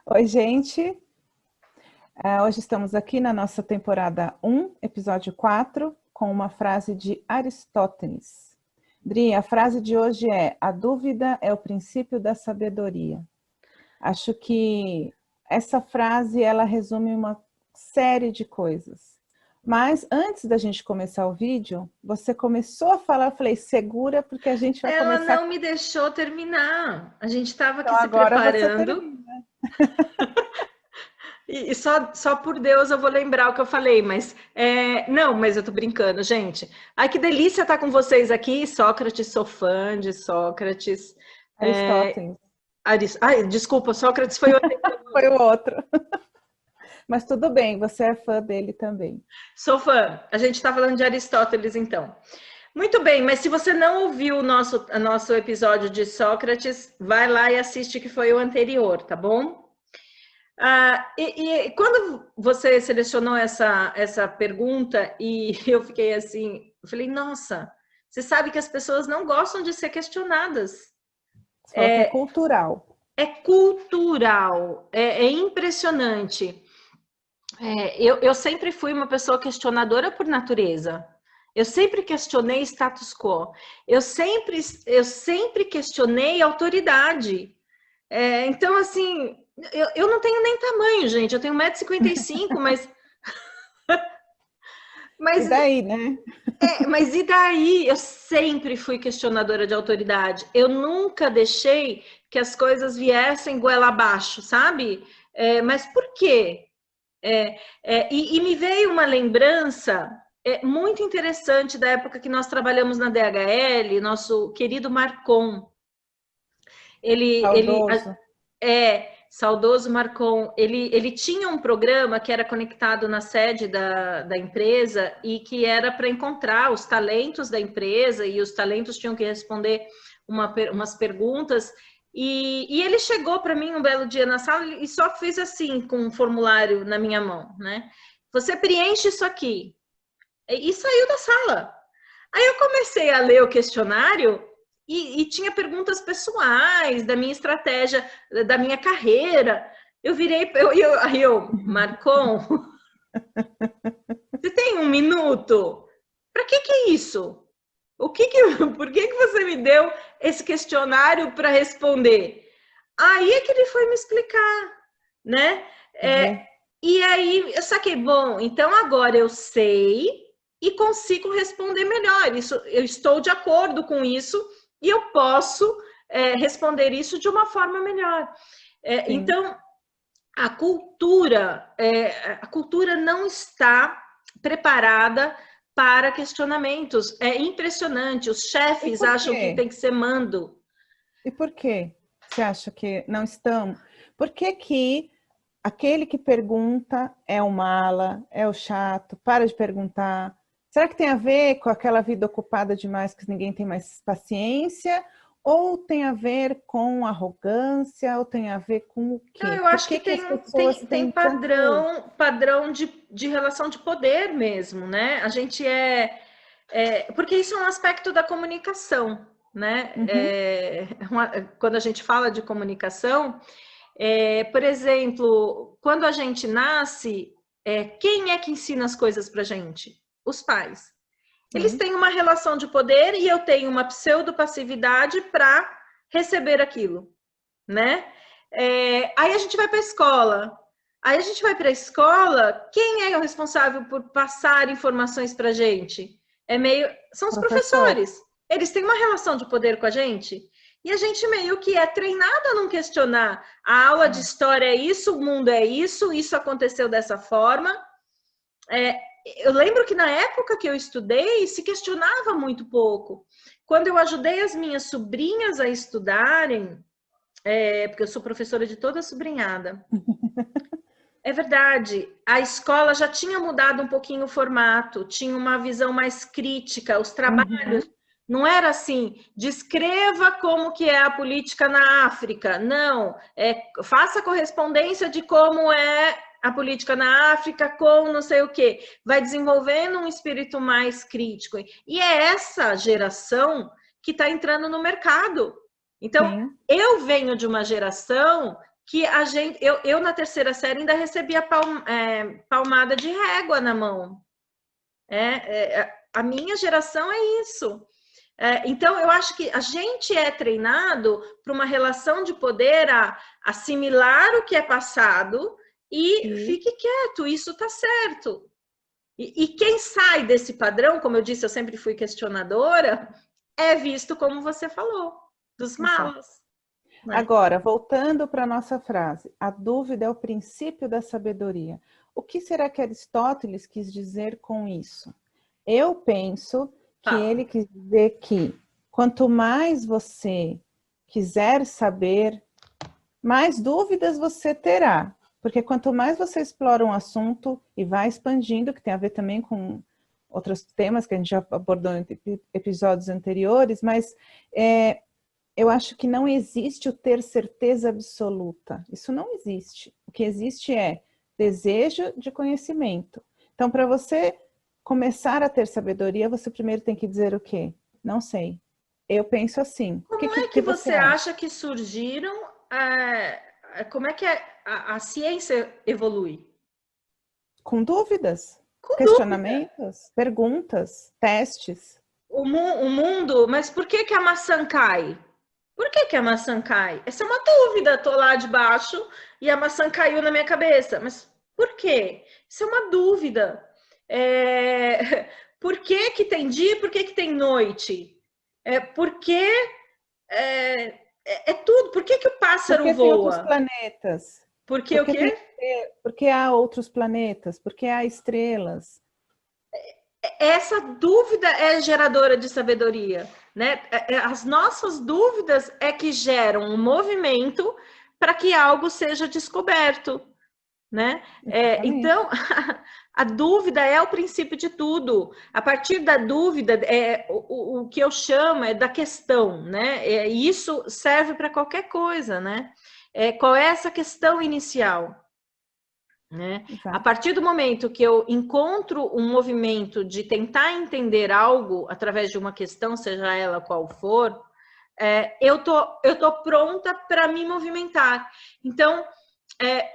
Oi, gente. Hoje estamos aqui na nossa temporada 1, episódio 4, com uma frase de Aristóteles. Dri, a frase de hoje é: a dúvida é o princípio da sabedoria. Acho que essa frase, ela resume uma série de coisas. Mas antes da gente começar o vídeo, você começou a falar, eu falei, segura, porque a gente vai Ela começar. não me deixou terminar. A gente estava Então aqui se agora você preparando termina. e só por Deus eu vou lembrar o que eu falei, mas não, mas eu tô brincando, gente. Ai, que delícia estar com vocês aqui. Sócrates, sou fã de Sócrates. Aristóteles, Ai, desculpa, Sócrates foi o foi o outro. Mas tudo bem, você é fã dele também. Sou fã. A gente está falando de Aristóteles, então. Muito bem, mas se você não ouviu o nosso episódio de Sócrates, vai lá e assiste que foi o anterior, tá bom? E quando você selecionou essa pergunta e eu fiquei assim, eu falei, nossa, você sabe que as pessoas não gostam de ser questionadas. Você falou que é cultural. É cultural, é impressionante. Eu sempre fui uma pessoa questionadora por natureza. Eu sempre questionei status quo. Eu sempre questionei autoridade. Então, assim, eu não tenho nem tamanho, gente. Eu tenho 1,55 m, E mas, daí, né? mas e daí? Eu sempre fui questionadora de autoridade. Eu nunca deixei que as coisas viessem goela abaixo, sabe? Mas por quê? E me veio uma lembrança muito interessante da época que nós trabalhamos na DHL, nosso querido Marcon. Ele Saudoso. saudoso Marcon. Ele tinha um programa que era conectado na sede da empresa e que era para encontrar os talentos da empresa, e os talentos tinham que responder umas perguntas. E ele chegou para mim um belo dia na sala e só fez assim, com um formulário na minha mão, né? Você preenche isso aqui. E saiu da sala. Aí eu comecei a ler o questionário e tinha perguntas pessoais da minha estratégia, da minha carreira. Eu virei, Marcon, você tem um minuto? Para que é isso? Por que você me deu esse questionário para responder? Aí é que ele foi me explicar, né? Vê? E aí eu saquei, bom, então agora eu sei e consigo responder melhor. Isso, eu estou de acordo com isso e eu posso responder isso de uma forma melhor. Sim. Então, a cultura não está preparada para questionamentos. É impressionante. Os E chefes por acham que quê? tem que ser mando. E por quê você acha que não estamos? Por que que aquele que pergunta é o mala, é o chato, para de perguntar? Será que tem a ver com aquela vida ocupada demais que ninguém tem mais paciência? Ou tem a ver com arrogância? Ou tem a ver com o Não, quê? eu Por acho que que que as tem, pessoas tem, tem têm tanto... padrão de relação de poder mesmo, né? A gente porque isso é um aspecto da comunicação, né? Uhum. Quando a gente fala de comunicação, por exemplo, quando a gente nasce, quem é que ensina as coisas para a gente? Os pais. Eles Sim. têm uma relação de poder e eu tenho uma pseudo-passividade para receber aquilo, né? Aí a gente vai para a escola. Aí a gente vai para a escola, quem é o responsável por passar informações para a gente? São os Professor. professores. Eles têm uma relação de poder com a gente. E a gente meio que é treinado a não questionar. A aula de É. história é isso, o mundo é isso aconteceu dessa forma. Eu lembro que na época que eu estudei, se questionava muito pouco. Quando eu ajudei as minhas sobrinhas a estudarem, porque eu sou professora de toda a sobrinhada. É verdade, a escola já tinha mudado um pouquinho o formato, tinha uma visão mais crítica, os trabalhos Uhum. não era assim, descreva como que é a política na África, não, faça correspondência de como é a política na África com não sei o quê, vai desenvolvendo um espírito mais crítico, e é essa geração que está entrando no mercado. Então, Sim. eu venho de uma geração que a gente, eu na terceira série ainda recebia palmada de régua na mão. A minha geração é isso. Então, eu acho que a gente é treinado para uma relação de poder a assimilar o que é passado e fique quieto, isso está certo. E quem sai desse padrão, como eu disse, eu sempre fui questionadora, é visto como você falou, dos malas. Né? Agora, voltando para a nossa frase, a dúvida é o princípio da sabedoria. O que será que Aristóteles quis dizer com isso? Eu penso que ele quis dizer que quanto mais você quiser saber, mais dúvidas você terá. Porque quanto mais você explora um assunto e vai expandindo, que tem a ver também com outros temas que a gente já abordou em episódios anteriores, mas eu acho que não existe o ter certeza absoluta. Isso não existe. O que existe é desejo de conhecimento. Então, para você começar a ter sabedoria, você primeiro tem que dizer o quê? Não sei. Eu penso assim. Como é que você acha que surgiram? Como é que a ciência evolui? Com dúvidas, questionamentos, perguntas, testes. O mundo, mas por que a maçã cai? Por que a maçã cai? Essa é uma dúvida. Estou lá debaixo e a maçã caiu na minha cabeça. Mas por quê? Isso é uma dúvida. Por que tem dia e por que tem noite? Por que tudo. Por que o pássaro voa? Tem outros planetas. Porque o quê? Porque há outros planetas, porque há estrelas. Essa dúvida é geradora de sabedoria, né? As nossas dúvidas é que geram um movimento para que algo seja descoberto, né? Então, a dúvida é o princípio de tudo. A partir da dúvida, o que eu chamo é da questão, né? Isso serve para qualquer coisa, né? Qual é essa questão inicial? Né? A partir do momento que eu encontro um movimento de tentar entender algo através de uma questão, seja ela qual for, eu tô pronta para me movimentar. Então,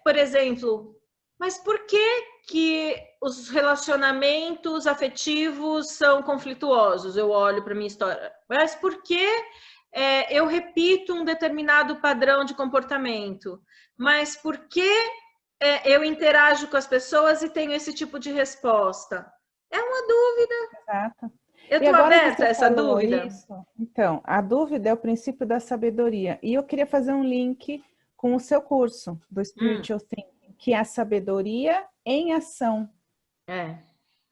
por exemplo, mas por que os relacionamentos afetivos são conflituosos? Eu olho para minha história. Mas por que eu repito um determinado padrão de comportamento? Mas por que eu interajo com as pessoas e tenho esse tipo de resposta? É uma dúvida. Exato. Eu estou aberta a essa dúvida? Então, a dúvida é o princípio da sabedoria. E eu queria fazer um link com o seu curso do Spiritual Thinking, que é a sabedoria em ação.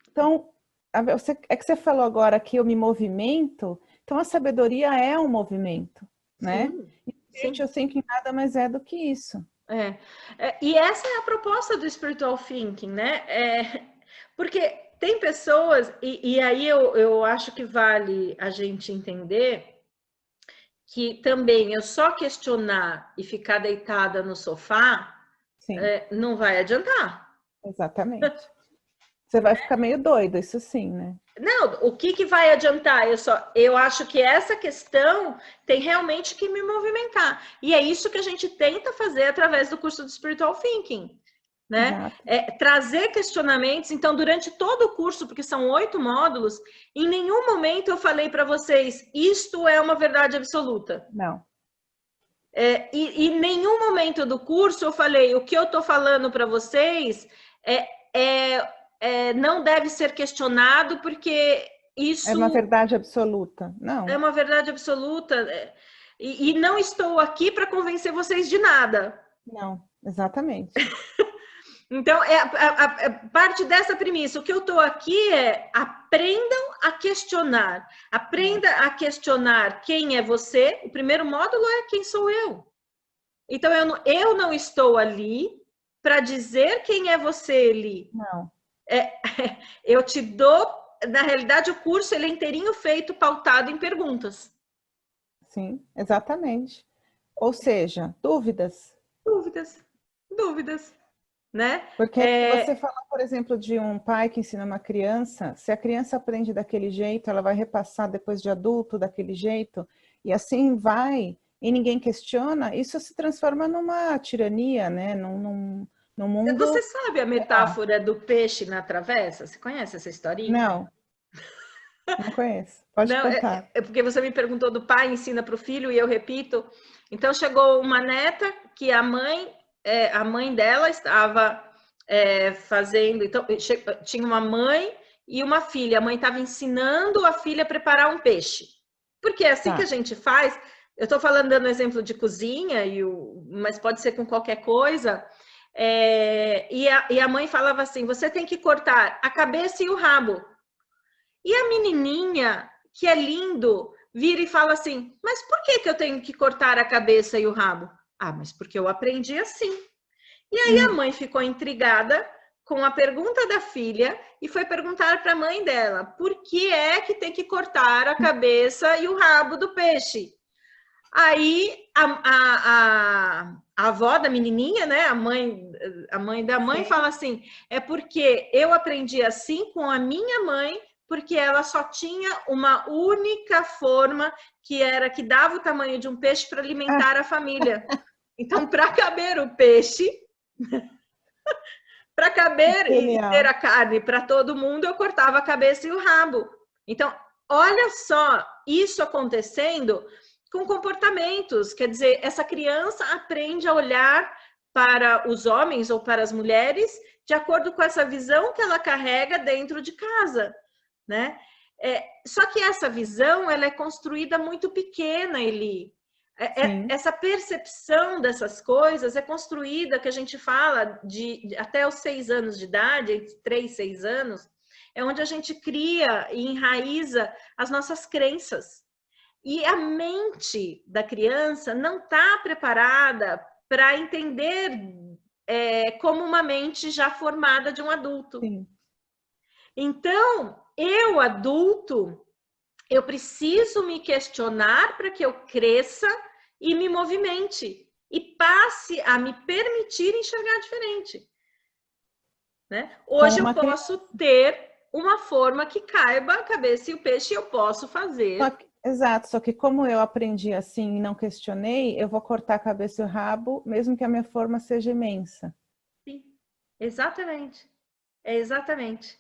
Então, é que você falou agora que eu me movimento, então a sabedoria é um movimento, né? E o Spiritual Thinking nada mais é do que isso. E essa é a proposta do Spiritual Thinking, né? Porque tem pessoas, e aí eu acho que vale a gente entender que também eu só questionar e ficar deitada no sofá não vai adiantar. Exatamente. Você vai ficar meio doido, isso sim, né? Não, o que vai adiantar? Eu acho que essa questão tem realmente que me movimentar. E é isso que a gente tenta fazer através do curso do Spiritual Thinking. Né? Trazer questionamentos. Então, durante todo o curso, porque são 8 módulos, em nenhum momento eu falei para vocês, isto é uma verdade absoluta. Não. E em nenhum momento do curso eu falei, o que eu estou falando para vocês não deve ser questionado, porque isso... É uma verdade absoluta. Não. É uma verdade absoluta. E não estou aqui para convencer vocês de nada. Não, exatamente. Então, parte dessa premissa. O que eu estou aqui aprendam a questionar. Aprenda a questionar quem é você. O primeiro módulo é quem sou eu. Então, eu não estou ali para dizer quem é você, Eli. Não. Eu te dou... Na realidade, o curso ele é inteirinho feito, pautado em perguntas. Sim, exatamente. Ou seja, dúvidas. Dúvidas. Né? Porque você fala, por exemplo, de um pai que ensina uma criança, se a criança aprende daquele jeito, ela vai repassar depois de adulto daquele jeito, e assim vai. e ninguém questiona, isso se transforma numa tirania, né? Num Você mundo... sabe a metáfora do peixe na travessa? Você conhece essa historinha? Não, não conheço. Pode Não, contar. é porque você me perguntou do pai ensina para o filho e eu repito. Então chegou uma neta que a mãe dela estava fazendo. Então tinha uma mãe e uma filha. A mãe estava ensinando a filha a preparar um peixe, porque é assim que a gente faz. Eu estou falando dando exemplo de cozinha, mas pode ser com qualquer coisa. E a mãe falava assim: você tem que cortar a cabeça e o rabo. E a menininha, que é lindo, vira e fala assim: mas por que eu tenho que cortar a cabeça e o rabo? Ah, mas porque eu aprendi assim. E aí a mãe ficou intrigada com a pergunta da filha e foi perguntar para a mãe dela: por que é que tem que cortar a cabeça e o rabo do peixe? Aí a avó da menininha, né, a mãe da mãe, fala assim: é porque eu aprendi assim com a minha mãe, porque ela só tinha uma única forma, que era que dava o tamanho de um peixe para alimentar a família. Então, para caber o peixe, para caber e ter a carne para todo mundo, eu cortava a cabeça e o rabo. Então, olha só isso acontecendo com comportamentos. Quer dizer, essa criança aprende a olhar para os homens ou para as mulheres de acordo com essa visão que ela carrega dentro de casa, né? Só que essa visão, ela é construída muito pequena, Eli. Essa percepção dessas coisas é construída, que a gente fala, de até os 6 anos de idade, entre 3 e 6 anos, é onde a gente cria e enraiza as nossas crenças. E a mente da criança não está preparada para entender como uma mente já formada de um adulto. Sim. Então, eu, adulto, eu preciso me questionar para que eu cresça e me movimente e passe a me permitir enxergar diferente. Né? Hoje eu posso ter uma forma que caiba a cabeça e o peixe, eu posso fazer. Exato, só que como eu aprendi assim e não questionei, eu vou cortar a cabeça e o rabo, mesmo que a minha forma seja imensa. Sim, exatamente. Exatamente.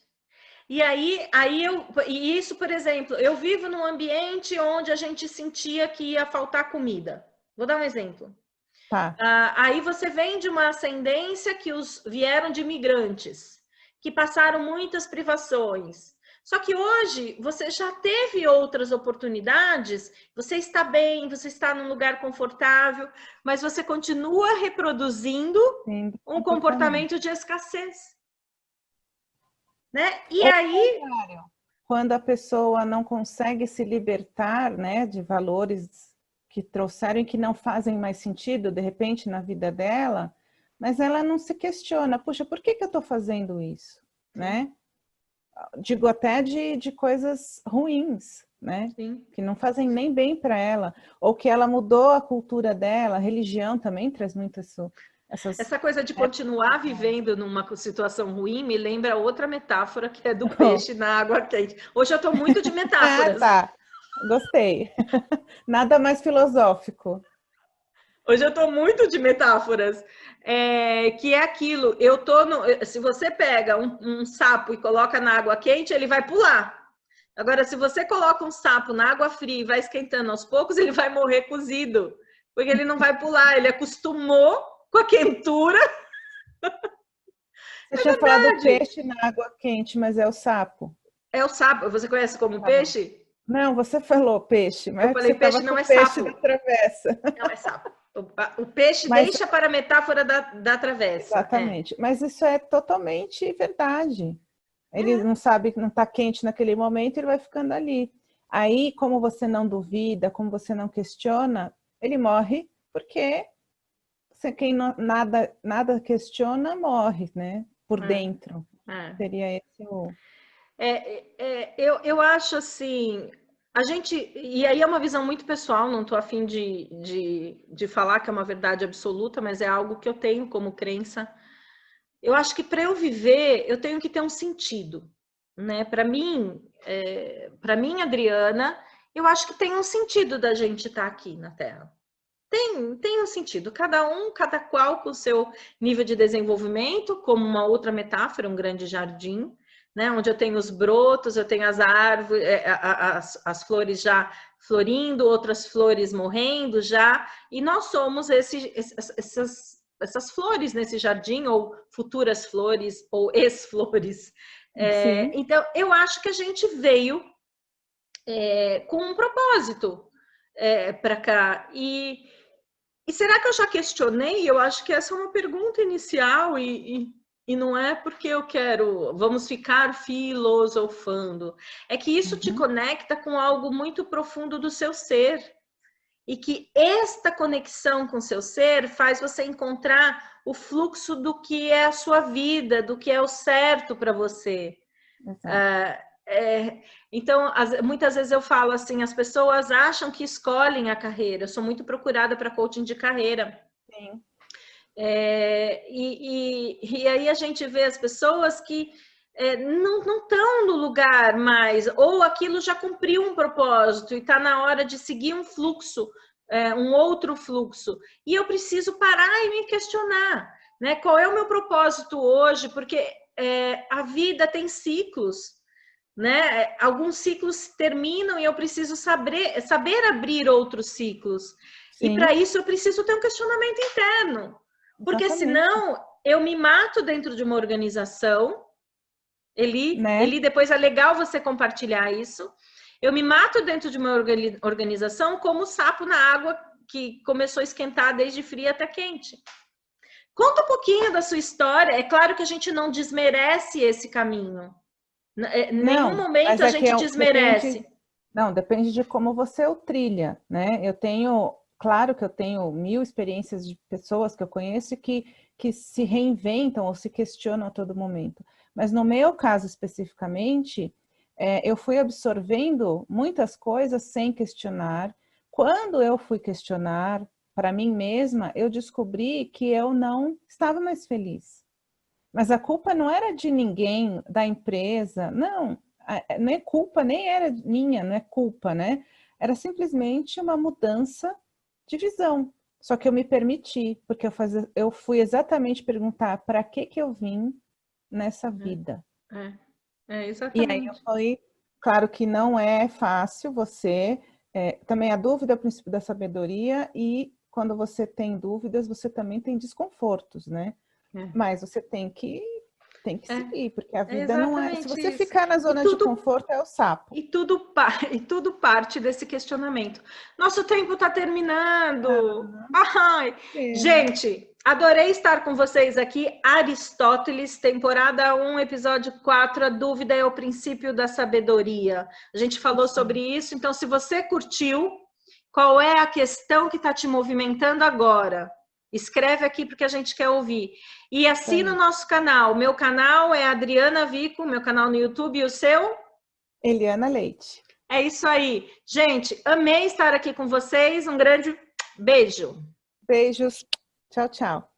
E e isso, por exemplo, eu vivo num ambiente onde a gente sentia que ia faltar comida. Vou dar um exemplo. Tá. Aí você vem de uma ascendência que vieram de imigrantes, que passaram muitas privações. Só que hoje você já teve outras oportunidades, você está bem, você está num lugar confortável, mas você continua reproduzindo um comportamento de escassez. Né? E aí, quando a pessoa não consegue se libertar, né, de valores que trouxeram e que não fazem mais sentido, de repente, na vida dela, mas ela não se questiona, puxa, por que eu estou fazendo isso? Né? Digo até de coisas ruins, né? Sim. Que não fazem nem bem para ela, ou que ela mudou a cultura dela, a religião também traz muito isso. Essa coisa de continuar vivendo numa situação ruim me lembra outra metáfora, que é do peixe na água quente. Hoje eu estou muito de metáforas. Tá. Gostei. Nada mais filosófico. Hoje eu estou muito de metáforas. Que é aquilo, se você pega um sapo e coloca na água quente, ele vai pular. Agora, se você coloca um sapo na água fria e vai esquentando aos poucos, ele vai morrer cozido, porque ele não vai pular, ele acostumou com a quentura. Você tinha falado do peixe na água quente, mas é o sapo. É o sapo. Você conhece como peixe? Não, você falou peixe, mas eu falei você peixe, não é peixe sapo. da travessa. Não é sapo. O peixe deixa para a metáfora da travessa. Exatamente. Mas isso é totalmente verdade. Ele não sabe que não está quente naquele momento, ele vai ficando ali. Aí, como você não duvida, como você não questiona, ele morre porque quem nada questiona morre, né? Por dentro. Seria esse o... Eu acho assim, e aí é uma visão muito pessoal, não estou a fim de falar que é uma verdade absoluta, mas é algo que eu tenho como crença. Eu acho que para eu viver, eu tenho que ter um sentido, né? Para mim, Adriana, eu acho que tem um sentido da gente estar aqui na Terra. tem um sentido. Cada qual com o seu nível de desenvolvimento, como uma outra metáfora, um grande jardim, né? Onde eu tenho os brotos, eu tenho as árvores, as flores já florindo, outras flores morrendo já, e nós somos essas flores nesse jardim, ou futuras flores, ou ex-flores. Então, eu acho que a gente veio com um propósito para cá. E será que eu já questionei? Eu acho que essa é uma pergunta inicial e não é porque eu quero, vamos ficar filosofando. É que isso te conecta com algo muito profundo do seu ser. E que esta conexão com o seu ser faz você encontrar o fluxo do que é a sua vida, do que é o certo para você. Então, muitas vezes eu falo assim, as pessoas acham que escolhem a carreira. Eu sou muito procurada para coaching de carreira. Sim. E aí a gente vê as pessoas que não estão no lugar mais, ou aquilo já cumpriu um propósito e está na hora de seguir um fluxo, um outro fluxo. E eu preciso parar e me questionar, né? Qual é o meu propósito hoje? Porque a vida tem ciclos, né? Alguns ciclos terminam e eu preciso saber abrir outros ciclos. Sim. E para isso eu preciso ter um questionamento interno. Porque senão eu me mato dentro de uma organização. Eli, depois é legal você compartilhar isso. Eu me mato dentro de uma organização como o sapo na água que começou a esquentar desde fria até quente. Conta um pouquinho da sua história. É claro que a gente não desmerece esse caminho. Em nenhum momento a gente desmerece. Depende de como você o trilha, né? Claro que eu tenho 1000 experiências de pessoas que eu conheço que se reinventam ou se questionam a todo momento. Mas no meu caso especificamente, eu fui absorvendo muitas coisas sem questionar. Quando eu fui questionar para mim mesma, eu descobri que eu não estava mais feliz. Mas a culpa não era de ninguém, da empresa, não é culpa, nem era minha, não é culpa, né? Era simplesmente uma mudança de visão. Só que eu me permiti, porque eu fui exatamente perguntar para que eu vim nessa vida. Exatamente. E aí eu falei, claro que não é fácil também a dúvida é o princípio da sabedoria, e quando você tem dúvidas, você também tem desconfortos, né? Mas você tem que seguir, porque a vida não é... Se você ficar na zona de conforto, é o sapo. E tudo parte desse questionamento. Nosso tempo está terminando. Gente, adorei estar com vocês aqui. Aristóteles, temporada 1, episódio 4, a dúvida é o princípio da sabedoria. A gente falou sobre isso, então se você curtiu, qual é a questão que está te movimentando agora? Escreve aqui porque a gente quer ouvir. E assina o nosso canal. Meu canal é Adriana Vico, meu canal no YouTube, e o seu? Eliana Leite. É isso aí. Gente, amei estar aqui com vocês. Um grande beijo. Beijos. Tchau, tchau.